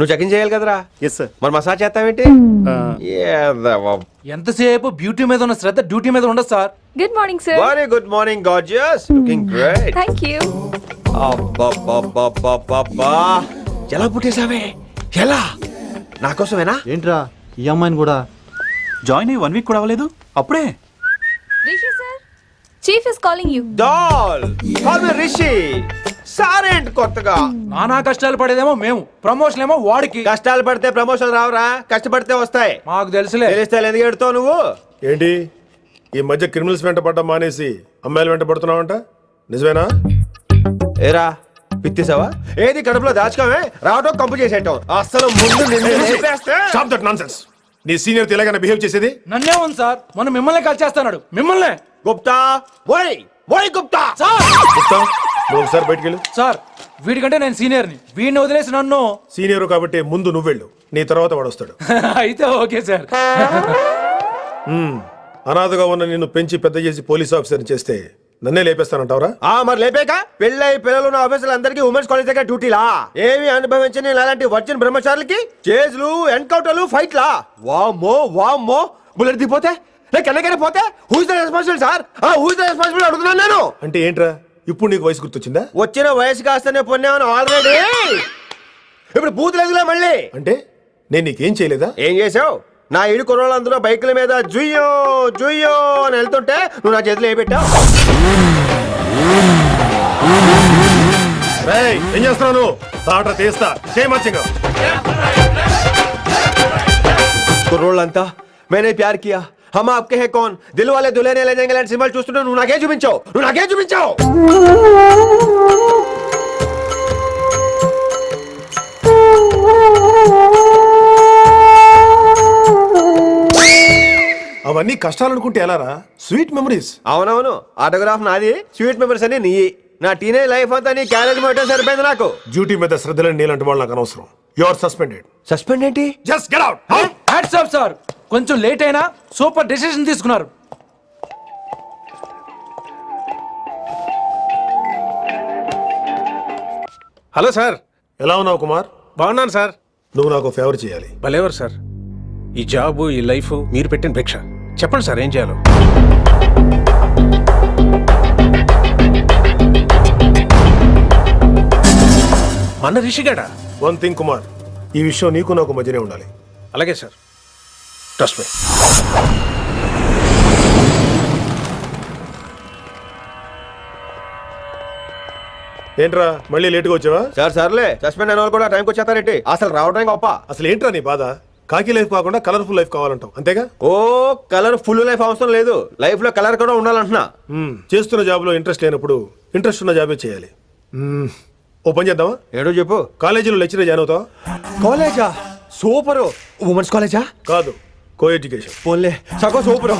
నువ్వు check in చేయాలి కదరా. Yes sir. మరి మసాజ్ చేస్తావేంటి? ఎంతసేపు బ్యూటీ మీద ఉన్న శ్రద్ధ డ్యూటీ మీద ఉండదు sir. Good morning sir. Very good morning gorgeous, looking great. Thank you. అబ్బబ్బబ్బబ్బబ్బబ్బా, ఎలా పుట్టేసావే? ఎలా? నా కోసమేనా? ఏంట్రా ఈ అమ్మాయిని కూడా జాయిన్ అయ్యి 1 వీక్ కూడా అవ్వలేదు అప్పుడే. Rishi sir, chief is calling you. Doll call me Rishi. సారేంటి కొత్తగా? నానా కష్టాలు పడేదేమో మేము, ప్రమోషన్ ఏమో వాడికి. కష్టాలు పడితే ప్రమోషన్ రావురా, కష్టపడితే వస్తాయి. మాకు తెలుసులే. తెలిస్తే ఎందుకు ఎడుతావు నువ్వు? ఏంటి ఈ మధ్య క్రిమినల్స్ వెంట పడ్డం మానేసి అమ్మాయిలు వెంట పడుతున్నావంట, నిజమేనా? ఏరా పిత్తిసావా? ఏది కడుపులో దాచుకోవే, రావటం కంపు చేసేయటం. అసలు ముందు నిన్ను లేపేస్తే. Stop that nonsense. నీ సీనియర్ తెలంగాణ బిహేవ్ చేసేది? నన్నే ఉంది సార్, మొన్న మిమ్మల్ని కాల్ చేస్తున్నాడు. మిమ్మల్నే గుప్తా ఓయ్ ఓయ్ గుప్తా. సార్. గుప్తా, నువ్వు ఒకసారి బయటికి వెళ్ళు. సార్ వీడికంటే నేను సీనియర్ని, వీడిని వదిలేసి నన్ను. సీనియర్ కాబట్టి ముందు నువ్వు వెళ్ళు, నీ తర్వాత వాడు వస్తాడు. అయితే ఓకే సార్. అనాథగా ఉన్న నిన్ను పెంచి పెద్ద చేసి పోలీస్ ఆఫీసర్ని చేస్తే నన్నే లేపేస్తానంటావరా? మరి లేపాక పెళ్ళై పిల్లలు ఉన్న ఆఫీసులు అందరికీ ఉమెన్స్ కాలేజ్ దగ్గర డ్యూటీలా? ఏమి అనుభవించని అలాంటి వర్జిన్ బ్రహ్మచారులకి చేజ్లు, ఎన్కౌంటర్లు, ఫైట్లా? వామ్మో వామ్మో, బుల్లెట్ దిగిపోతే లేక ఎన్నకైనా పోతే who is the responsible sir? Who is the responsible అడుగుతున్నాను నేను. అంటే ఏంట్రా, ఇప్పుడు నీకు వయసు గుర్తొచ్చిందా? వచ్చిన వయసు కాస్తనే పొన్నాను ఆల్రెడీ. ఇప్పుడు బూత్ లేదులే మళ్ళీ. అంటే నేను నీకేం చేయలేదా? ఏం చేసావు? నా ఇడు కుర్రోళ్ళందరూ బైకుల మీద జుయ్యో జుయ్యో అని వెళ్తుంటే నువ్వు నా చేతిలో ఏ పెట్టావు? ఏం చేస్తున్నావు? తాట తీస్తా చేయమచ్చంగా. కుర్రోళ్ళంతా मैंने प्यार किया, हम आपके हैं कौन, दिल वाले दुल्हने ले जाएंगे సింబల్ చూస్తుంటే నువ్వు నాకే చూపించావు, నువ్వు నాకే చూపించావు. అవన్నీ కష్టాలు అనుకుంటే ఎలారా? Sweet memories. అవునవును, ఆటోగ్రాఫ్ నాది, స్వీట్ మెమరీస్ అని నీ. నా టీనేజ్ లైఫ్ అంతా నీ క్యారేజ్ మొత్తం సరిపోయింది నాకు. డ్యూటీ మీద శ్రద్ధలని నీలాంటి వాళ్ళు నాకు అనవసరం. You are suspended. సస్పెండ్ ఏంటి? Just get out. Hats off sir, కొంచెం లేట్ అయినా సూపర్ డెసిషన్ తీసుకున్నారు. Hello sir. ఎలా ఉన్నావు కుమార్? బాగున్నాను సార్. నువ్వు నాకు ఫేవర్ చేయాలి. భలేవారు సార్. ఈ జాబు, ఈ లైఫ్ మీరు పెట్టిన భిక్ష. చెప్పండి సార్ ఏం చేయాలో. మన రిషిగాడా? వన్ థింగ్ కుమార్, ఈ విషయం నీకు నాకు మధ్యనే ఉండాలి. అలాగే సార్, ట్రస్ట్ మీ. ఏంట్రా మళ్ళీ లేటుగా వచ్చావా? సార్ సర్లే, సస్పెండ్ అయిన వాళ్ళు కూడా టైంకి వచ్చేస్తారేంటి? అసలు రావడం గొప్ప. అసలు ఏంట్రా నీ బాధ? కాకి లైఫ్ కాకుండా కలర్ఫుల్ లైఫ్ కావాలంటావు, అంతేగా? ఓ కలర్ ఫుల్ లైఫ్ అవసరం లేదు, లైఫ్ లో కలర్ కూడా ఉండాలంటున్నా. చేస్తున్న జాబ్ లో ఇంట్రెస్ట్ లేనప్పుడు ఇంట్రెస్ట్ ఉన్న జాబే చేయాలి. ఓ పని చేద్దామా? ఏడో చెప్పు. కాలేజీలో లెక్చరర్ జాయిన్ అవుతావా? కాలేజా? సూపర్. ఉమెన్స్ కాలేజా? కాదు, కో ఎడ్యుకేషన్. పోన్లే, సగం సూపర్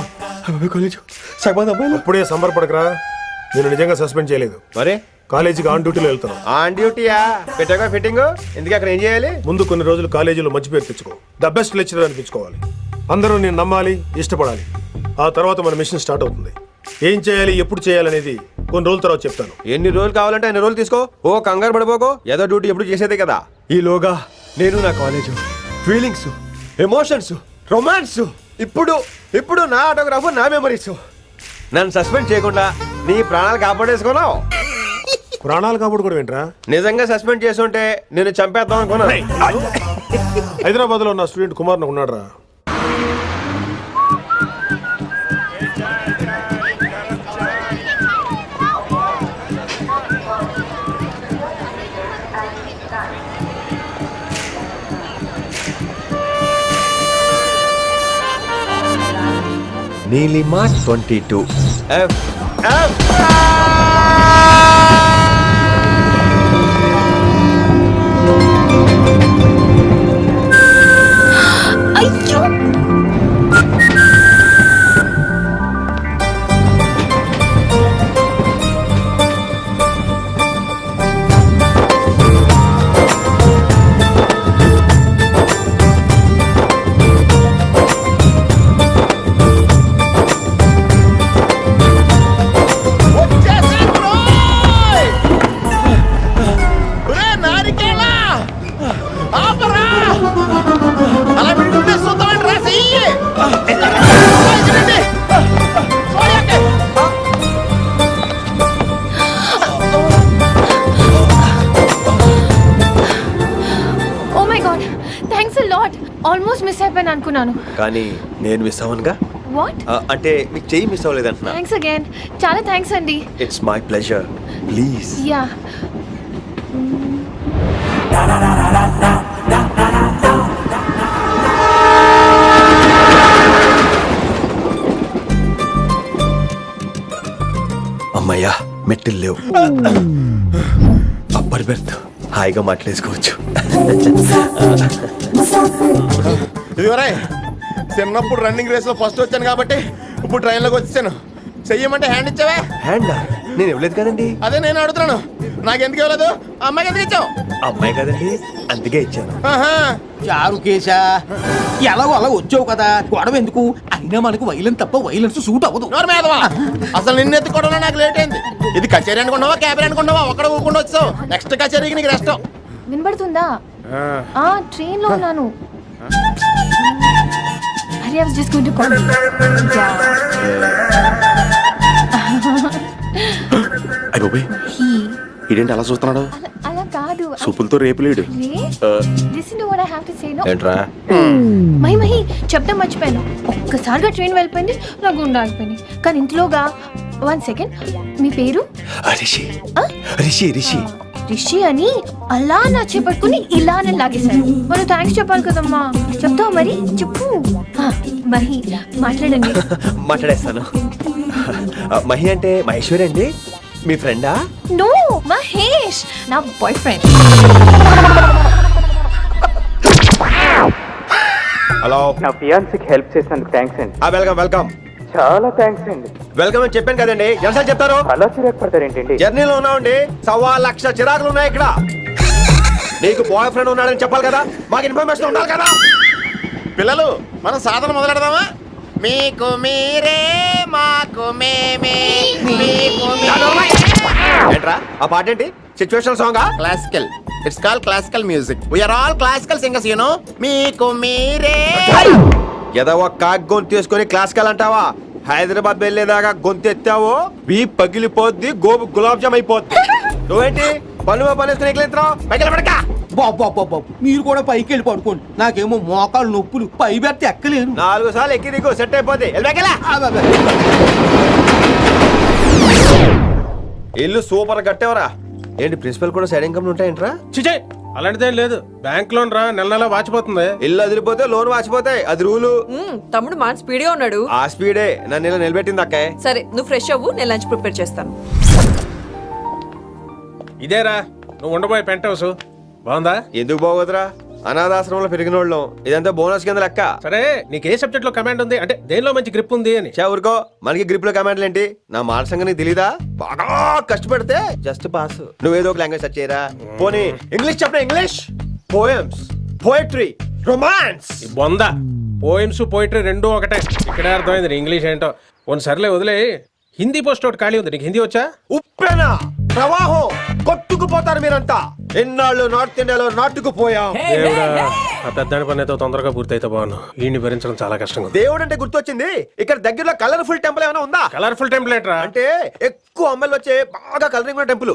కాలేజ్, సగం అమ్మాయిలు. అప్పుడే సంబరపడకరా, నేను నిజంగా సస్పెండ్ చేయలేదు. మరి కాలేజీకి ఆన్ డ్యూటీలో వెళ్తాను. ఆన్ డ్యూటీయా? పెట్టగా ఫిట్టింగ్ ఎందుకు? అక్కడ ఏం చేయాలి? ముందు కొన్ని రోజులు కాలేజీలో మంచి పేరు తెచ్చుకో, ద బెస్ట్ లెక్చరర్ అనిపించుకోవాలి. అందరూ నేను నమ్మాలి, ఇష్టపడాలి. ఆ తర్వాత మన మిషన్ స్టార్ట్ అవుతుంది. ఏం చేయాలి, ఎప్పుడు చేయాలనేది కొన్ని రోజుల తర్వాత చెప్తాను. ఎన్ని రోజులు కావాలంటే అన్ని రోజులు తీసుకో. ఓ కంగారు పడిపోకో, ఏదో డ్యూటీ ఎప్పుడు చేసేదే కదా. ఈలోగా నేను నా కాలేజు, ఫీలింగ్స్, ఎమోషన్స్, రొమాన్స్, ఇప్పుడు ఇప్పుడు నా ఆటోగ్రాఫ్, నా మెమరీస్. నన్ను సస్పెండ్ చేయకుండా నీ ప్రాణాలు కాపాడేసుకున్నావు. ప్రాణాలు కాబట్టి కూడా ఏంట్రా? నిజంగా సస్పెండ్ చేసుంటే నేను చంపేద్దాం అనుకున్నా. హైదరాబాద్ లో ఉన్న స్టూడెంట్ కుమార్ నాకు ఉన్నాడు రా. Neelima 22 F F. God, thanks a lot. Almost miss అయిపోయాను అనుకున్నాను. కానీ నేను మిస్ అవ్వనుగా. వాట్? అంటే మీకు చెయ్యి మిస్ అవ్వలేదంటున్నా. Thanks again. చాలా థ్యాంక్స్ అండి. It's my pleasure. Please. Yeah. అమ్మయ్యా, మెట్టిల్ లేవు. అప్పర్ బెర్త్, హాయిగా మాట్లాడేసుకోవచ్చు. ఇదివరే చిన్నప్పుడు రన్నింగ్ రేస్ లో ఫస్ట్ వచ్చాను కాబట్టి ఇప్పుడు ట్రైన్ లోకి వచ్చాను. చెయ్యమంటే హ్యాండ్ ఇచ్చావే. హ్యాండా? నేను ఇవ్వలేదు కదండి. అదే నేను అడుగుతున్నాను, నాకెందుకు ఇవ్వలేదు? అమ్మాయికి ఎందుకు ఇచ్చావు? అమ్మాయి కదండి, అందుకే ఇచ్చాను. ఆహా. చారు కేశా, ఎలాగో అలా వచ్చావు కదా, గొడవ ఎందుకు? అయినా మనకు వైలెన్స్ తప్ప వైలెన్స్ సూట్ అవ్వదు. నోరు మీదవా. అసలు నిన్ను ఎత్తుకోవడంలో నాకు లేట్ అయింది. ఇది కచేరీ అనుకున్నావా, క్యాబరీ అనుకున్నావా? ఒక్కడ ఊకుండా వచ్చావు. నెక్స్ట్ కచేరీకి నీకు రెస్ట్. వినబడుతుందా? ట్రైన్ లో ఉన్నాను. Hari, I was just going to call you. అయ్యో, ఇదేంటి అలా చూస్తున్నాడు? అలా కాదు. సూపులతో రేపులేడు. Listen to what I have to say, no? ఏంట్రా? మహి చెప్తా మర్చిపోయాను. ఒక్కసారిగా ట్రైన్ వెళ్ళిపోయింది, నా గుండె ఆగిపోయింది. కానీ ఇంట్లోగా 1 సెకండ్, మీ పేరు? రిషి. రిషి రిషి రిషి అని అలా నా చేపట్టుకుని ఇలా నన్ను లాగేశాడు. మనం థ్యాంక్స్ చెప్పాలి కదమ్మా. చెప్తావా మరి? చెప్పు. మహి, మాట్లాడండి. మాట్లాడేస్తాను. మహి అంటే మహేశ్వరి అండి, మీ ఫ్రెండా? నో, మహేష్ నా బాయ్ ఫ్రెండ్. హలో. నా ఫియాన్సీకి హెల్ప్ చేసినందుకు థ్యాంక్స్ అండి. Welcome welcome. చాలా థ్యాంక్స్ అండి. వెల్కమ్ అని చెప్పాను కదండి, ఎంత చెప్తారు? అలా చిరాకు పడతారేంటండి? జర్నీలో ఉన్నామండి, 1,00,000 చిరాకులు ఉన్నాయి ఇక్కడ. నీకు బాయ్ ఫ్రెండ్ ఉన్నాడని చెప్పాలి కదా, మాకు ఇన్ఫర్మేషన్ ఉండాలి కదా. పిల్లలు, మనం సాధన మొదలెడదామా? మీకు మీరే, మాకు మేమే, మీకు ఏంట్రా ఆ పాట ఏంటి? సిచ్యువేషన్ సాంగా? Classical. It's call classical music. We are all classical singers, you know. మీకు మీరే. ఏదో ఒక కాక్ గొంతు తీసుకొని క్లాసికల్ అంటావా? హైదరాబాద్ వెళ్ళేదాకా గొంతు ఎత్తావో వీ పగిలిపోద్ది, గోబు గులాబ్ జామ్ అయిపోద్ది. నువ్వేంటి పనులు పనేసుకుని ఎక్కలేస్తున్నావు? పైకి పడక. బాబు మీరు కూడా పైకి వెళ్ళి పడుకోండి. నాకేమో మోకాలు నొప్పులు, పై బెర్త ఎక్కలేను. 4 సార్లు ఎక్కి దిగు, సెట్ అయిపోద్ది. ఇల్లు సూపర్ కట్టేవరా. ఏంటి ప్రిన్సిపల్ కూడా సైడ్ ఇన్కమ్ ఉంటాయంట్రా? చిచే, అలాంటిదేం లేదు. బ్యాంక్ లోన్ రా, నెల నెల వాచిపోతుంది. ఇల్లు అదిరిపోతే లోన్ వాచిపోతాయి, అది రూలు. తమ్ముడు మాట స్పీడ్గా ఉన్నాడు. ఆ స్పీడే నన్ను ఇలా నిలబెట్టింది అక్కే. సరే, నువ్వు ఫ్రెష్ అవ్వు, నేను లంచ్ ప్రిపేర్ చేస్తాను. ఇదేరా నువ్వు ఉండబోయే పెంట్ హౌస్. బాగుందా? ఎందుకు బాగోదురా, అనాథాశ్రమంలో పెరిగిన వాళ్ళం. ఇదంతా బోనస్ కింద లెక్క. సరే, నీకు ఏ సబ్జెక్ట్ లో కమాండ్ ఉంది, అంటే దేనిలో మంచి గ్రిప్ ఉంది అని. ఊరుకో, మనకి గ్రిప్ లో కమాండ్లు ఏంటి? నా మాట సంగతి నీకు తెలీదా? బాగా కష్టపడితే జస్ట్ పాస్. నువ్వేదో ఒక లాంగ్వేజ్ సెర్చ్ చేయరా. పోనీ ఇంగ్లీష్ చెప్పిన ఇంగ్లీష్, పోయమ్స్, పోయట్రీ, రొమాన్స్. బొంద పోయిమ్స్ పోయిటరీ రెండూ ఒకటే. ఇక్కడే అర్థమైంది నీ ఇంగ్లీష్ ఏంటో. కొన్ని సర్లే వదిలే. హిందీ పోస్ట్ ఒకటి ఖాళీ ఉంది, నీకు హిందీ వచ్చా? ఉప్పెన ప్రవాహం కొట్టుకుపోతారు మీరంతా. ఎన్నాళ్ళు నార్త్ ఇండియాలో నాటుకుపోయాం. దేవుడా, ఆ పెద్దాని పని అయితే తొందరగా పూర్తయితే బాగున్నాను. వీడిని భరించడం చాలా కష్టంగా ఉంది. దేవుడు అంటే గుర్తొచ్చింది, ఇక్కడ దగ్గరలో కలర్ఫుల్ టెంపుల్ ఏమైనా ఉందా? కలర్ఫుల్ టెంపుల్ ఏంట్రా? అంటే ఎక్కువ అమ్మాయిలు వచ్చే బాగా కలరింగ్ ఉన్న టెంపుల్.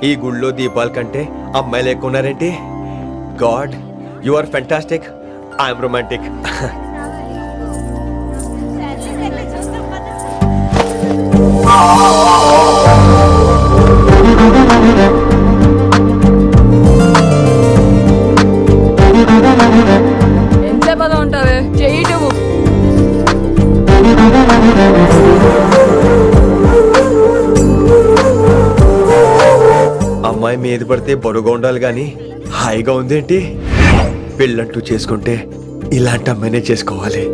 ఈ గుళ్ళో దీపాల కంటే అమ్మాయిలు ఎక్కువ ఉన్నారేంటి? God, you are fantastic, I'm romantic. ఎంతసేపు అలా ఉంటావే? చెయ్యటము. అమ్మాయి మీద పడితే బరువుగా ఉండాలి గాని హాయిగా ఉందేంటి? పెళ్ళంటూ చేసుకుంటే ఇలాంటి అమ్మాయినే చేసుకోవాలి.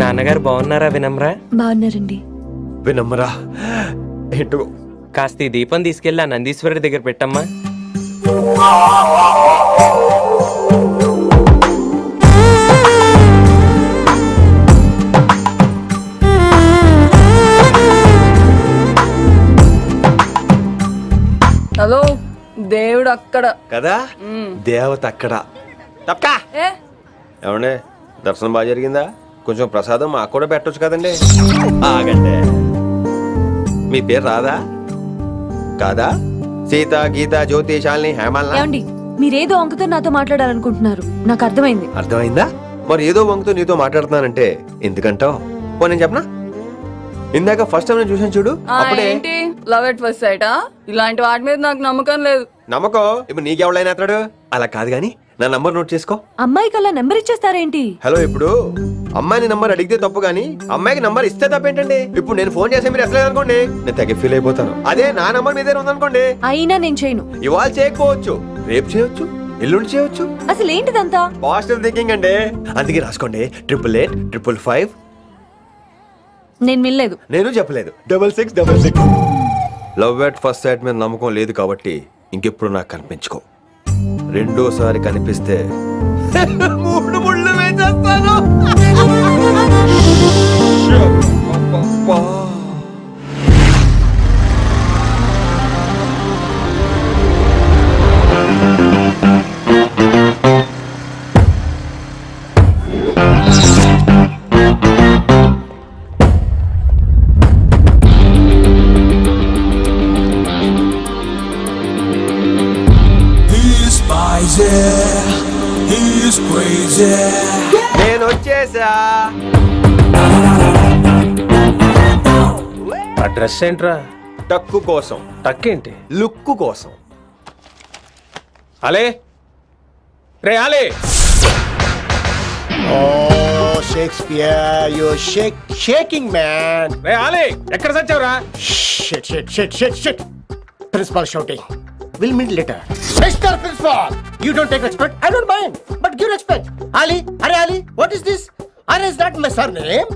నాన్నగారు బాగున్నారా వినమ్రా? బాగున్నారండి. వినమ్మరా ఏంటో. కాస్త ఈ దీపం తీసుకెళ్ళి ఆ నందీశ్వరుడి దగ్గర పెట్టమ్మా. హలో, దేవుడు అక్కడ కదా దేవత అక్కడ తప్పకా ఏ ఏమండే దర్శనం బాగా జరిగిందా? కొంచెం ప్రసాదం మాకు కూడా పెట్టొచ్చు కదండి. ఆగండి, మీ పేరు రాదా కాదా? సీత, గీత, జ్యోతి, శాలిని, హేమల్. ఏమండి మీరేదో అంకుతో నాతో మాట్లాడాలనుకుంటున్నారు నాకు అర్థమైంది. అర్థమైందా? మరి ఏదో వంగుతో నీతో మాట్లాడుతున్నానంటే ఎందుకంటావు? పో నేను చెప్పనా? ఇందాక ఫస్ట్ టైం నేను చూసాను చూడు, అప్పుడే ఏంటి లవ్ ఎట్ ఫస్ట్ సైటా? ఇలాంటి వాటి మీద నాకు నమ్మకం లేదు. నమ్మకం ఇప్పుడు నీకెవడైనా అతడు అలా కాదు గాని నా నంబర్ నోట్ చేసుకో. అమ్మాయికి అలా నెంబర్ ఇచ్చేస్తారేంటి? హలో, ఇప్పుడు అమ్మాయిని నంబర్ అడిగితే తప్పు గానీ అమ్మాయికి నంబర్ ఇస్తే తప్పేంటండి? ఇప్పుడు నేను ఫోన్ చేస్తే మీరు ఎట్లేదు అనుకోండి, నేను తెగ ఫీల్ అయిపోతాను. అదే నా నంబర్ మీ దగ్గర ఉందనుకోండి, అయినా నేను చేయను. ఇవాళ చేయకపోవచ్చు, రేపు చేయొచ్చు, ఎల్లుండి చేయొచ్చు. అసలు ఏంటిదంతా? పాజిటివ్ థింకింగ్ అండి. అందుకే రాసుకోండి 888 నేను వినలేదు. నేను చెప్పలేదు 6666. లవ్ ఎట్ ఫస్ట్ సైట్ మీద నమ్మకం లేదు కాబట్టి ఇంకెప్పుడు నాకు కనిపించుకో. రెండోసారి కనిపిస్తే 3 ముళ్ళు వేసేస్తాను. అబ్బబ్బా. నేను వచ్చేసా. ఆ డ్రెస్ ఏంట్రా? టక్కు కోసం, టక్కేంటి? లుక్కు కోసం. అలే రే అలే, Oh, Shakespeare, you're shaking, man. రే అలే ఎక్కడ సచ్చావురా? Shit. Principal shouting. We'll meet later. Mr. Principal, you don't take respect. I don't mind, but give respect. Ali, what is this? Is that my surname?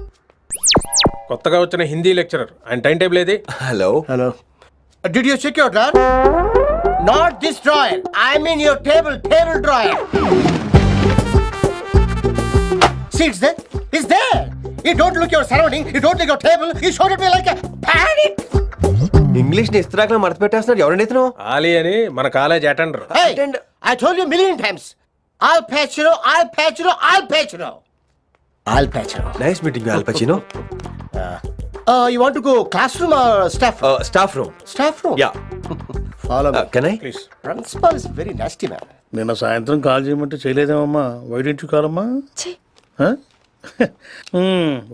కొత్తగా వచ్చిన Hindi lecturer, ఆయన time table ఏది? Hello, Hello. Did you check your drawer? Not this drawer. I mean your table drawer. See, it's there. It's there. You don't look your surrounding. You don't look your table. You showed at me like a panic. English ని ఇస్త్రాకులో మడత పెట్టేస్తున్నాడు. ఎవరండి ఇతను? ఆలీ అని మన college attender. Hey, I told you a million times. I'll patch you. Nice meeting all పచినో. You want to go classroom or staff room? Staff room. Staff room? Yeah. Follow me. Can I? Please. Principal is very nasty, man. నిన్న సాయంత్రం call చేయమంటే చేయలేదేమమ్మా? వైడెంట్ కాలమ్మా?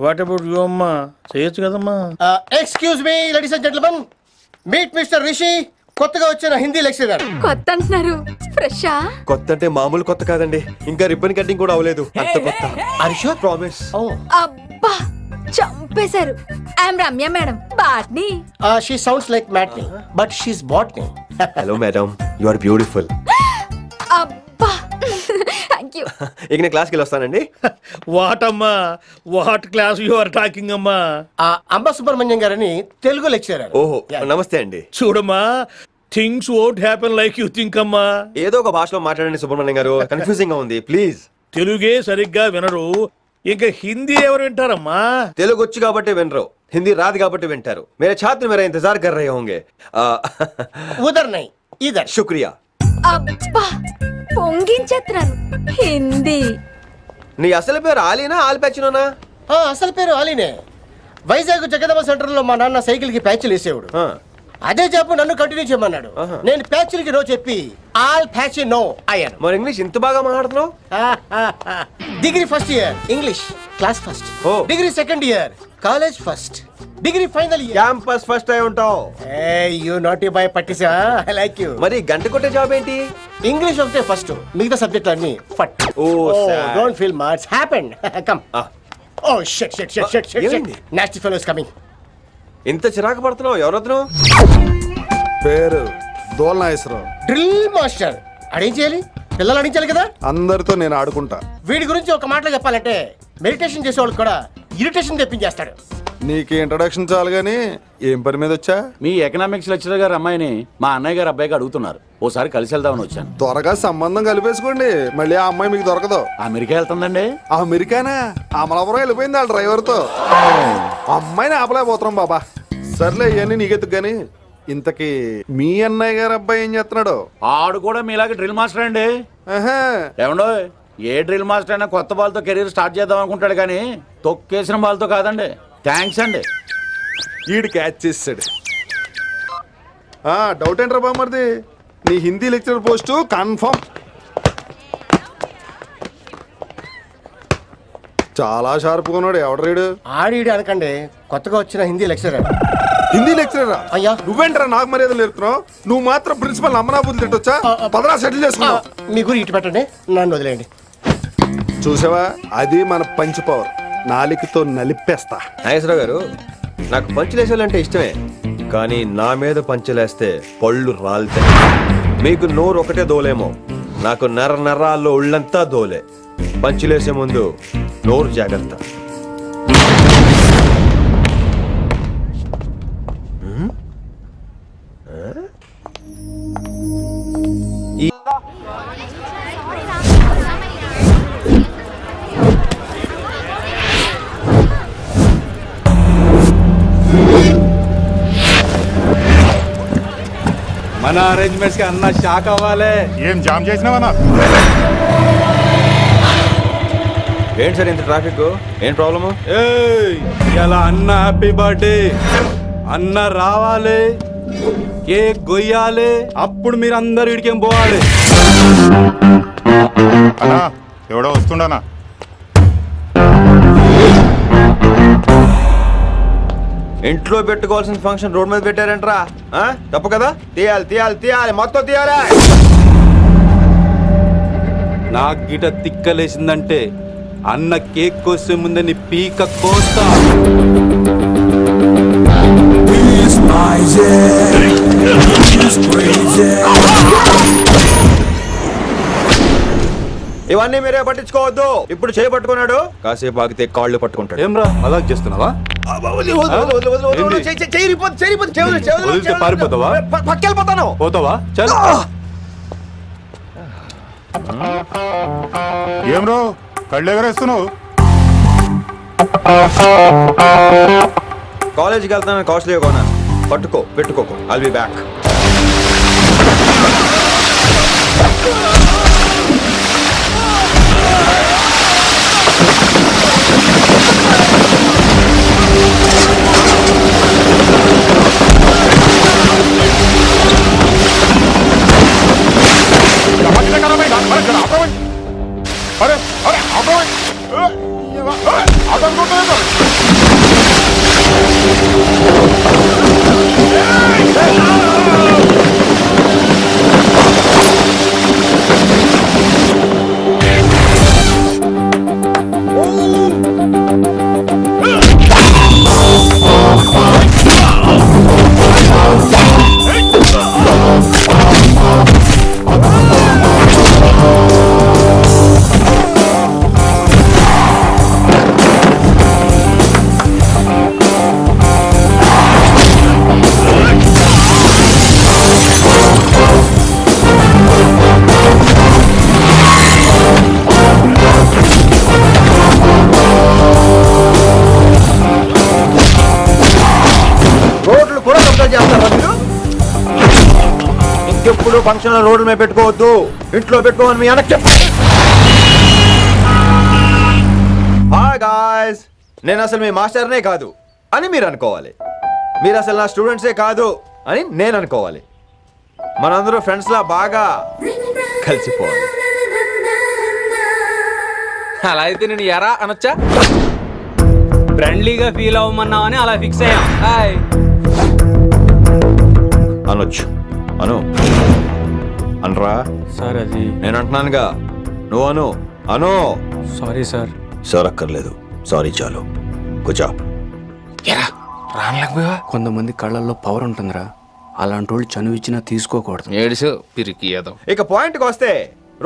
What about you అమ్మా? చేయొచ్చు కదమ్మా. Excuse me, ladies and gentlemen. Meet Mr. Rishi. కొత్తగా వచ్చిన Hindi lecturer. కొత్త అంటున్నారు, ఫ్రెషా? కొత్త అంటే మామూలు కొత్త కాదండి, ఇంకా రిబ్బన్ కటింగ్ కూడా అవ్వలేదు, అంత కొత్త. Are you sure? Promise. Oh. అబ్బా చంపేశారు. I'm Ramya madam, botany. She sounds like Matney, but she's botany. Hello madam, you are beautiful. అబ్బా థ్యాంక్ యూ. ఇక నేను క్లాస్కి వెళ్ళొస్తానండి. వాట్ అమ్మా? What class you are talking అమ్మా? అంబ సుబ్రహ్మణ్యం గారని తెలుగు లెక్చరర్. ఓహో, నమస్తే అండి. చూడమ్మా, things won't happen like you think అమ్మా. ఏదో ఒక భాషలో మాట్లాడండి సుబ్రహ్మణ్యం గారు, కన్ఫ్యూజింగ్ గా ఉంది, ప్లీజ్. తెలుగే సరిగ్గా వినరు, ఇంకా హిందీ ఎవరు వింటారమ్మా? తెలుగు వచ్చు కాబట్టి వినరు, హిందీ రాదు కాబట్టి వింటారు. మేరే ఛాత్ర మేరా ఇంతజార్ కర్ రహే హోంగే. ఉదర్ నై ఇదర్. శుక్రియా. అబ్బా పొంగించేత్రాను హిందీ. నీ అసలు పేరు ఆలీనా ఆల్పచ్చినోనా? అసలు పేరు అలీనే. వైజాగ్ జగదమ్మ సెంటర్ లో మా నాన్న సైకిల్ కి ప్యాచ్లు వేసేవాడు. అదే జాబ్ నన్ను కంటిన్యూ చేయమన్నాడు. నేను ప్యాచ్లకి నో చెప్పి ఆల్ ప్యాచ్ నో అయ్యాను. మరి ఇంగ్లీష్ ఇంత బాగా మాట్లాడుతున్నావు? Degree first year English class first. Oh. Degree second year college first. Degree final year campus first అయి ఉంటావు. యూ నాటీ బాయ్ పట్టిసా. I like you. మరి గంట కొట్టే జాబ్ ఏంటి? ఇంగ్లీష్ ఒకటే ఫస్ట్, మిగతా సబ్జెక్ట్ అన్ని ఫట్. sad. Don't feel much happened. Come. Oh shit. ఏమైంది? Nasty fellows coming. ఇంత చిరాకు పడుతున్నావు, ఎవరొద్దు? పేరు దోల్నాగేశ్వరరావు. Drill master. అడిగి చేయాలి, పిల్లలు అడిగించాలి కదా. అందరితో నేను ఆడుకుంటా. వీడి గురించి ఒక మాటలో చెప్పాలంటే మెడిటేషన్ చేసేవాళ్ళు కూడా ఇరిటేషన్ తెప్పించేస్తాడు. నీకు ఇంట్రడక్షన్ చాలు గానీ ఏం పని మీద వచ్చా? మీ ఎకనామిక్స్ లెక్చరర్ గారు అమ్మాయిని మా అన్నయ్య గారు అబ్బాయికి అడుగుతున్నారు, ఓసారి కలిసి వెళ్దామని వచ్చాను. త్వరగా సంబంధం కలిపేసుకోండి, మళ్ళీ ఆ అమ్మాయి మీకు దొరకదు. అమెరికా వెళ్తుందండి. అమెరికానా? అమలాపురం వెళ్ళిపోయింది వాళ్ళ డ్రైవర్తో. అమ్మాయిని ఆపలేకపోతున్నాం బాబా. సర్లే ఇవన్నీ నీకెత్తుకు గానీ ఇంతకీ మీ అన్నయ్య గారు అబ్బాయి ఏం చేస్తున్నాడు? ఆడు కూడా మీలాగే డ్రిల్ మాస్టర్ అండి. ఆహా. ఏమండో ఏ డ్రిల్ మాస్టర్ అయినా కొత్త బాల్తో కెరీర్ స్టార్ట్ చేద్దాం అనుకుంటాడు కానీ తొక్కేసిన బాల్తో కాదండి. థ్యాంక్స్ అండి. ఈడు క్యాచ్ చేసాడు. డౌట్ ఏంట్రా బామ్మర్ది, నీ హిందీ లెక్చరర్ పోస్టు కన్ఫర్మ్. చాలా షార్ప్గా ఉన్నాడు. ఎవడరీడు? ఆడిడి అనకండి, కొత్తగా వచ్చిన హిందీ లెక్చరర్. హిందీ లెక్చరరా? అయ్యా. నువ్వేంట్రా నాకు మర్యాదలు నేర్పుతున్నావు? నువ్వు మాత్రం ప్రిన్సిపల్ అమ్మనాబుద్ధి తిట్టొచ్చా? పదరా సెటిల్ చేసుకున్నావు. మీ గురి ఇటు పెట్టండి, నన్ను వదిలేయండి. చూసావా, అది మన పంచ్ పవర్. నాలికతో నలిపేస్తా. నాగేశ్వరరావు గారు, నాకు పంచులేసాలంటే ఇష్టమే, కానీ నా మీద పంచలేస్తే పళ్ళు రాలితే. మీకు నోరు ఒకటే దోలేమో, నాకు నరాల్లో ఒళ్ళంతా దోలే. పంచులేసే ముందు నోరు జాగ్రత్త. మన అరేంజ్మెంట్స్ కి అన్న షాక్ అవ్వాలి. ఏం జామ్ చేసినావా? ఏంటి సార్ ఇంత ట్రాఫిక్? ఏం ప్రాబ్లము? ఇలా అన్న హ్యాపీ బర్త్డే, అన్న రావాలి, కేక్ గొయ్యాలి, అప్పుడు మీరు అందరు ఇడికేం పోవాలి. అన్నా ఎవడో వస్తుండనా? ఇంట్లో పెట్టుకోవాల్సిన ఫంక్షన్ రోడ్ మీద పెట్టారంట్రా. తప్పు కదా? తీయాలి తీయాలి తీయాలి, మొత్తం తీయాలి. నాకు గిట తిక్కలేసిందంటే అన్న కేక్ కోసే ముందని పీక కోస్తా. ఇవన్నీ మీరే పట్టించుకోవద్దు. ఇప్పుడు చేయి పట్టుకున్నాడు, కాసేపు ఆగితే కాళ్ళు పట్టుకుంటాడు. ఏమ్రా అలా చేస్తున్నావా? వదిలితే పారిపోతావా? పక్కెళ్ళిపోతాను. పోతావా? చల్. ఏమ్రో కళ్ళు ఎగరేస్తున్నావు? కాలేజీకి వెళ్తాను, కాస్ట్లీ కొనా. పట్టుకో, పెట్టుకోకు. I'll be back. ఇంకెప్పుడు ఫంక్షన్ రోడ్ల మీద పెట్టుకోవద్దు, ఇంట్లో పెట్టుకోమని మీ అన్నకు చెప్పు. హాయ్ గాయ్స్, నేను అసలు మీ మాస్టర్నే కాదు అని మీరు అనుకోవాలి. మీరు అసలు నా స్టూడెంట్సే కాదు అని నేను అనుకోవాలి. మనందరూ ఫ్రెండ్స్ లా బాగా కలిసిపోవాలి. అలా అయితే నేను ఎరా అనొచ్చా? ఫ్రెండ్లీగా ఫీల్ అవ్వమన్నావని అలా ఫిక్స్ అయ్యాం. హాయ్ అనొచ్చు. అను అనరా సార్. అది నేను అంటున్నానుగా, నువ్వు అను. అను. Sorry sir. సార్ అక్కర్లేదు, సారీ చాలు. కూర్చో. కొంతమంది కళ్ళల్లో పవర్ ఉంటుందిరా, అలాంటి వాళ్ళు చనువు ఇచ్చినా తీసుకోకూడదు. ఏడిసో పిరికి ఏదో. ఇక పాయింట్కి వస్తే,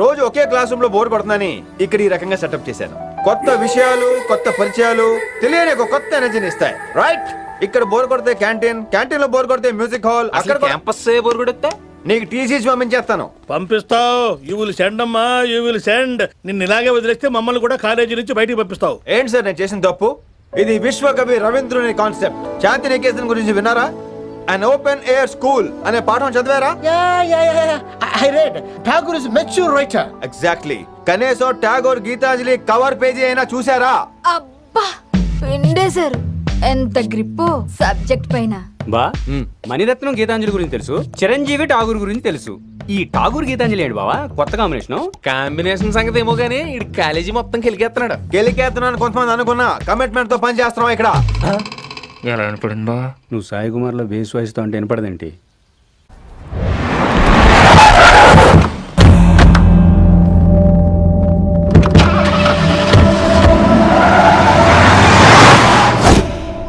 రోజు ఒకే క్లాస్ రూమ్ లో బోర్ కొడుతుందని ఇక్కడ ఈ రకంగా సెటప్ చేశాను. కొత్త విషయాలు, కొత్త పరిచయాలు తెలియని ఒక కొత్త ఎనర్జీని ఇస్తాయి. రైట్? ఇక్కడ బోర్ కొడితే క్యాంటీన్, క్యాంటీన్ లో బోర్ కొడితే మ్యూజిక్ హాల్, అక్కడ క్యాంపస్ బోర్ కొడితే నీకు టీసీస్ పంపించేస్తాను. పంపిస్తావు. యూ విల్ సెండ్ అమ్మా, యూ విల్ సెండ్. నిన్ను ఇలాగే వదిలేస్తే మమ్మల్ని కూడా కాలేజీ నుంచి బయటికి పంపిస్తావు. ఏంటి సార్ నేను చేసిన తప్పు? ఇది విశ్వకవి రవీంద్రుని కాన్సెప్ట్. శాంతి నికేతన్ గురించి విన్నారా? అన్ ఓపెన్ ఎయిర్ స్కూల్ అనే పాఠం చదివారా? I read. Tagore is a mature writer. Exactly. కనీసం టాగోర్ గీతాంజలి కవర్ పేజీ అయినా చూసారా? అబ్బా పిండేశారు. ఎంత గ్రిప్పు సబ్జెక్ట్ పైన. బా మణిరత్నం గీతాంజలి గురించి తెలుసు, చిరంజీవి ఠాగూర్ గురించి తెలుసు. ఈ ఠాగూర్ గీతాంజలి ఏంటి బావా కొత్త కాంబినేషన్? కాంబినేషన్ సంగతి ఏమో గానీ ఇడు కాలేజీ మొత్తం కెలికేస్తున్నాడు. గెలికేస్తున్నాను కొంతమంది అనుకున్నా, కమిట్మెంట్ తో పని చేస్తున్నాం ఇక్కడ. ఎలా అనిపడింది బా? నువ్వు సాయి కుమార్ లో బేస్ వాయిస్తో అంటే వినపడదేంటి?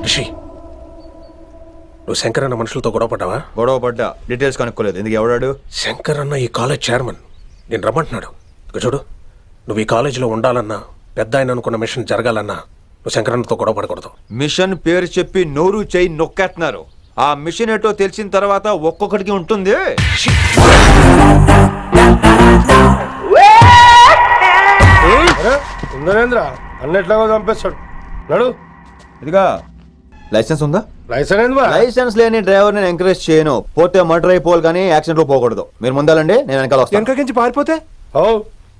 రిషి, నువ్వు శంకర్ అన్న మనుషులతో గొడవ పడ్డావా? గొడవ పడ్డా, డీటెయిల్స్ కనుక్కోలేదు. ఎందుకు ఎవడాడు? శంకర్ అన్న ఈ కాలేజ్ చైర్మన్. నేను రమ్మంటున్నాడు. ఇక చూడు, నువ్వు ఈ కాలేజీలో ఉండాలన్నా, పెద్ద ఆయన అనుకున్న మిషన్ జరగాలన్నా నువ్వు శంకర్ అన్నతో గొడవ పడకూడదు. మిషన్ పేరు చెప్పి నోరు చేయి నొక్కేస్తున్నారు. ఆ మిషన్ ఏంటో తెలిసిన తర్వాత ఒక్కొక్కడికి ఉంటుంది. ఉందనేంద్ర అన్నెట్లాగో చంపేస్తాడు. నడు. ఇదిగా లైసెన్స్ ఉందా? లైసెన్స్ లైసెన్స్ లేని డ్రైవర్ నేను ఎంకరేజ్ చేయను. పోతే మర్డర్ అయిపోవాలి కానీ యాక్సిడెంట్ లో పోకూడదు. మీరు ముందాలండి, నేను వెనకాల వస్తాను. వెనకకించి పారిపోతే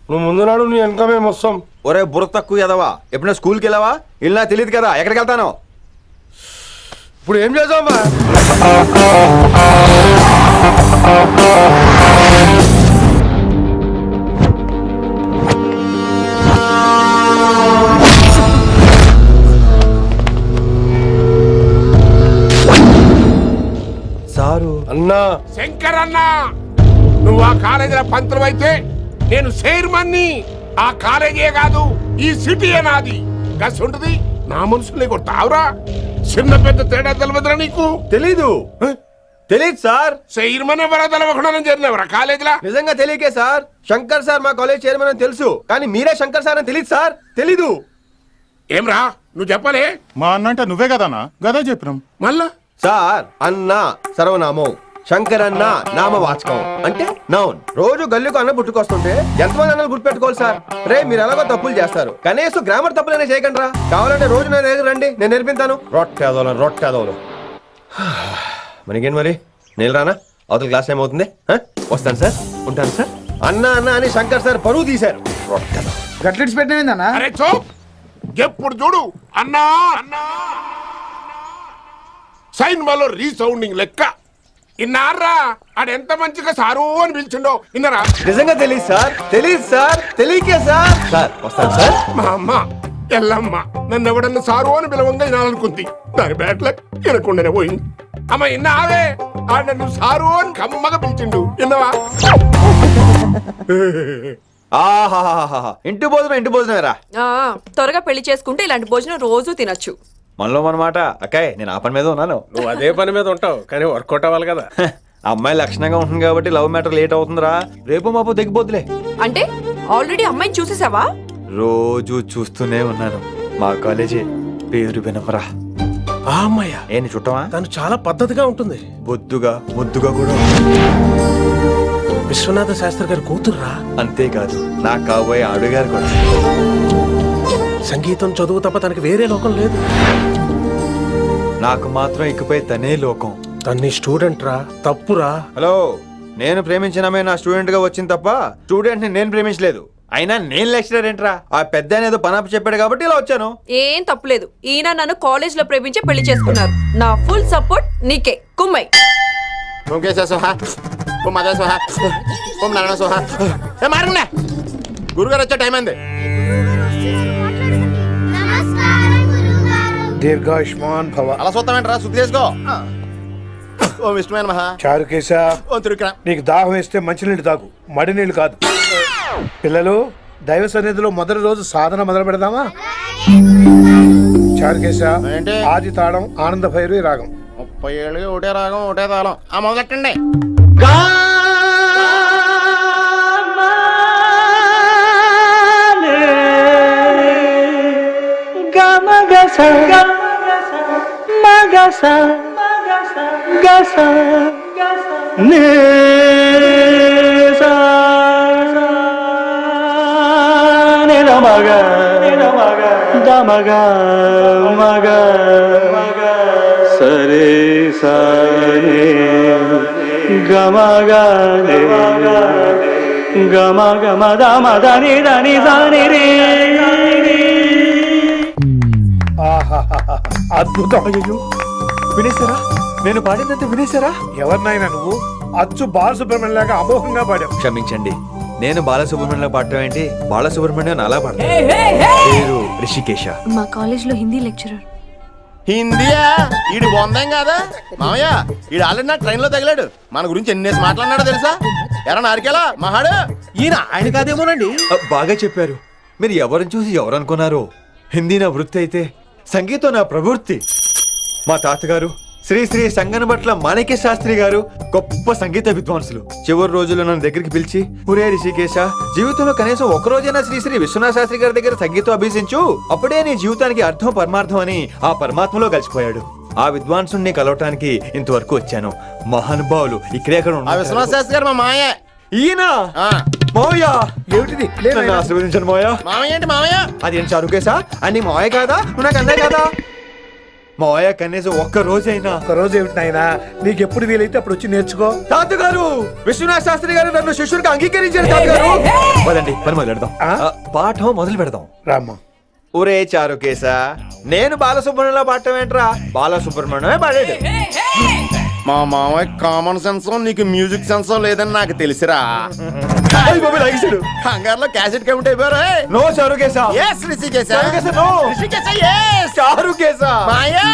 నువ్వు ముందు నాడు నీ వెనక మేము వస్తాం. ఒరే బుర్ర తక్కువ ఎదవా, ఎప్పుడైనా స్కూల్కి వెళ్ళావా? వెళ్ళినా తెలియదు కదా ఎక్కడికి వెళ్తాను. ఇప్పుడు ఏం చేద్దామా? సారు అన్నా శంకర్ అన్న, నువ్వు ఆ కాలేజీలో పంతులు అయితే నేను చైర్మన్ని. ఆ కాలేజీ కాదు, ఈ సిటీ నాది. గస్ ఉంటుంది నా మనుషుల్ని కొట్టావురా. చిన్న పెద్ద తేడా తెలియదురా నీకు? తెలీదు. తెలీదు సార్. చైర్మన్ ఎవరో తెలవకుండా చేరినవరా కాలేజీలో? నిజంగా తెలియకే సార్. శంకర్ సార్ మా కాలేజ్ చైర్మన్ అని తెలుసు, కానీ మీరే శంకర్ సార్ అని తెలియదు సార్. తెలీదు. ఏమ్రా నువ్వు చెప్పలే? మా అన్న అంటే నువ్వే కదన్నా, గదా చెప్పినాం. మళ్ళా సార్ అన్న సర్వనామం, శంకర్ అన్న నామవాచకం అంటే నౌన్. రోజు గల్లుకు అన్న పుట్టుకొస్తుంటే ఎంతమంది అన్నలు గుర్తుపెట్టుకోవాలి సార్? రే మీరు ఎలాగో తప్పులు చేస్తారు, కనీసం గ్రామర్ తప్పులనే చేయకండి రా. కావాలంటే రోజు నా దగ్గర రండి, నేను నేర్పిస్తాను. రొట్టెదోలు మనకేంటి మరి? నేను రానా? అవతల క్లాస్ టైం అవుతుంది. వస్తాను సార్, ఉంటాను సార్. అన్న అన్న అని శంకర్ సార్ పరువు తీశారు. గట్లెట్స్ పెట్టినవేందన్నా? అరే చో, ఎప్పుడు చూడు అన్నా అన్నా. సైన్ malo రీసౌండింగ్ లెక్క. ఇన్నారా ఆడెంత మంచిగా సారు అని పిలిచిండో ఇన్నరా? నిజంగా తెలియదు సార్, తెలియదు సార్, తెలియకే సార్. సార్ వస్తాను సార్. మా అమ్మ ఎల్లమ్మ నన్ను ఎవడన్నా సారు అని పిలవంగా వినాలనుకుంది. దాని బ్యాట్లక్ వినకుండానే పోయింది. అమ్మ ఇన్నావే, ఆడ నన్ను సారు అని కమ్మగా పిలిచిండు. విన్నవా? ఆహాహాహా, ఇంటి భోజనమేరా. త్వరగా పెళ్లి చేసుకుంటే ఇలాంటి భోజనం రోజు తినొచ్చు. మనలో మనమాట. అక్కాయ్ నేను ఆ పని మీద ఉన్నాను. నువ్వు అదే పని మీద ఉంటావు, కానీ వర్కౌట్ అవ్వాలి కదా. ఆ అమ్మాయి లక్షణంగా ఉంటుంది కాబట్టి లవ్ మ్యాటర్ లేట్ అవుతుందిరా. రేపు మాపు దిగిపోతులే. అంటే ఆల్రెడీ అమ్మాయిని చూసేసావా? రోజు చూస్తూనే ఉన్నాను. మా కాలేజీ పేరు వినమరా. ఆ అమ్మాయ ఏంటి చుట్టమా? తను చాలా పద్ధతిగా ఉంటుంది. బొద్దుగా ముద్దుగా కూడా. విశ్వనాథ శాస్త్రి గారి కూతుర్రా. అంతేకాదు నా కాబోయే ఆడుగారు కూడా. సంగీతం చదువు తప్ప తనకి వేరే లోకం లేదు. నాకు మాత్రం ఇకపై తనే లోకం. తన్ని స్టూడెంట్ రా, తప్పురా. హలో, నేను ప్రేమించిన అమ్మాయి నా స్టూడెంట్ గా వచ్చింది తప్ప స్టూడెంట్ ని నేను ప్రేమించలేదు. అయినా నేను లెక్చరర్ ఏంట్రా? ఆ పెద్ద ఏదో పనాపు చెప్పాడు కాబట్టి ఇలా వచ్చాను. ఏం తప్పులేదు. ఈయన నన్ను కాలేజ్ లో ప్రేమించి పెళ్లి చేసుకున్నారు. నా ఫుల్ సపోర్ట్ నీకే. కుమ్మై గురుగారు వచ్చే టైం అయింది. దీర్ఘాయుష్మాన్ భవ. అలా చూస్తామంటారా? శుద్ధి చేసుకో. ఓం విష్ణుమైన మహా. చారుకేశ, ఓం తిరుక్రా. నీకు దాహం వేస్తే మంచినీళ్ళు తాగు, మడి నీళ్ళు కాదు. పిల్లలు, దైవ సన్నిధిలో మొదటి రోజు సాధన మొదలు పెడదామా? చారుకేశ, ఏంటి? ఆది తాళం ఆనంద భైరవి రాగం. 30 ఏళ్ళుగా ఒకటే రాగం ఒకటే తాళం. ఆ మొదలెట్టండి. స సరే సరే గమ గరే గమ గమ దమ దని దని దని రే అద్భుతం. అయ్యో వినేశారా? నేను పాడిందంటే వినేశారా? ఎవరినైనా నువ్వు అచ్చు బాలసుబ్రహ్మణ్యం లాగా అమోఘంగా పాడావు. క్షమించండి, నేను బాలసుబ్రహ్మణ్యంలో పాడటం ఏంటి, బాలసుబ్రహ్మణ్యం అలా పాడతాను. పేరు రిషికేశ. మా కాలేజ్ లో హిందీ లెక్చరర్. హిందీయా? ఈడు బొందేం కాదా మామయ్య? ఈడు ఆల్రెడీ నా ట్రైన్ లో తగిలాడు. మన గురించి ఎన్నేసి మాట్లాడినాడో తెలుసా? ఎరా నారికేలా మహాడు ఈయన ఆయన కాదేమోనండి. బాగా చెప్పారు. మీరు ఎవరిని చూసి ఎవరు అనుకున్నారు? హిందీ నా వృత్తి అయితే సంగీతం నా ప్రవృత్తి. మా తాతగారు శ్రీ శ్రీ సంగనబట్ల మాణిక్య శాస్త్రి గారు గొప్ప సంగీత విద్వాంసులు. చివరి రోజుల్లో నన్ను దగ్గరికి పిలిచి, ఒరే రిషికేశ, జీవితంలో కనీసం ఒక రోజైనా శ్రీ శ్రీ విశ్వనాథ శాస్త్రి గారి దగ్గర సంగీతం అభ్యసించు, అప్పుడే నీ జీవితానికి అర్థం పరమార్థం అని ఆ పరమాత్మలో కలిసిపోయాడు. ఆ విద్వాంసుని కలవటానికి ఇంతవరకు వచ్చాను. మహానుభావులు ఇక్కడే అక్కడ ఆ విశ్వనాథ శాస్త్రి గారు మా మామయ్య. ఈయన ఆ, మోయా ఏమిటిది? నన్ను ఆశీర్వదించండి మోయా. మామయ్య ఏంటి మామయ్య? అది ఏం చారుకేశా? అని మాయ కాదా? నువ్వు నాకు అన్నయ్య కదా? మాయ కనీసం ఒక్క రోజైనా. ఒక రోజు ఏమిటి నాయనా, నీకు ఎప్పుడు వీలైతే అప్పుడు వచ్చి నేర్చుకో. తాతగారు విశ్వనాథ శాస్త్రి గారు నన్ను శిష్యుడికి అంగీకరించారు. తాతగారు పదండి, పని మొదలు పెడదాం. పాఠం మొదలు పెడదాం. రామ్మా. ఒరే చారుకేశా, నేను బాలసుబ్రహ్మణ్యంలో పాడటం ఏంట్రా? బాలసుబ్రహ్మణ్యమే పాడాడు. మా మామయ్య కామన్ సెన్స్ నీకు మ్యూజిక్ సెన్స్ లేదని నాకు తెలిసిరా. అయ్ బాబోయ్, లాగేశాడు. హంగార్లో క్యాసెట్ కమిట్ అయిపోయారు. No Charukesha. Yes, Rishikesha. Charukesha, no. Rishikesha, yes. Charukesha. మాయా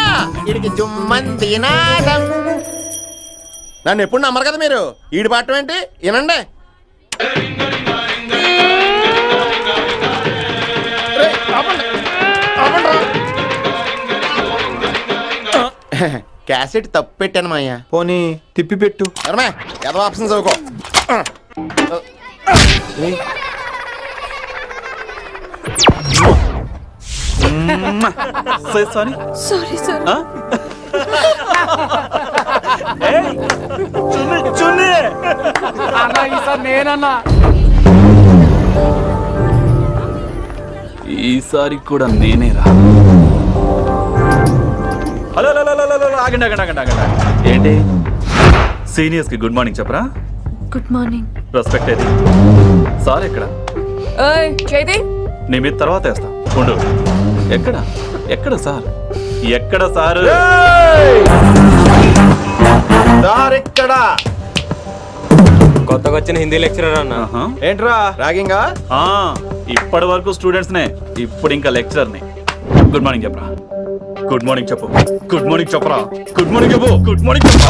ఈడికి జుమ్మంది నాదం. నన్ను ఎప్పుడు నమ్మరు కదా మీరు. ఈడి పాఠం ఏంటి వినండి. రేయ్, ఆపండి. ఆపండి రా. క్యాసెట్ తప్పు పెట్టాను మాయా. పోనీ తిప్పి పెట్టు. ఎరమే ఏదో ఆప్షన్ చదువుకో. Sorry sorry sir. నేనన్నా ఈసారి కూడా నేనేరా. హలో ఆగండి ఆగండి ఆగండి ఆగండి. ఏంటి సీనియర్స్ కి గుడ్ మార్నింగ్ చెప్పరా? Good morning. రెస్పెక్ట్ అయితే సార్ ఎక్కడ? ఏయ్ చేతి నీ మీద తర్వాత వేస్తా ఉండు. ఎక్కడ ఎక్కడ సార్? ఎక్కడ సార్? దారెక్కడా? కొత్తగా వచ్చిన హిందీ లెక్చరర్ అన్న. ఏంట్రా రాగింగా? ఇప్పటి వరకు స్టూడెంట్స్ నే, ఇప్పుడు ఇంకా లెక్చరర్ ని. గుడ్ మార్నింగ్ చెప్పరా? గుడ్ మార్నింగ్ చెప్పు. గుడ్ మార్నింగ్ చెప్పరా? గుడ్ మార్నింగ్ చెప్పు. గుడ్ మార్నింగ్ చెప్పు.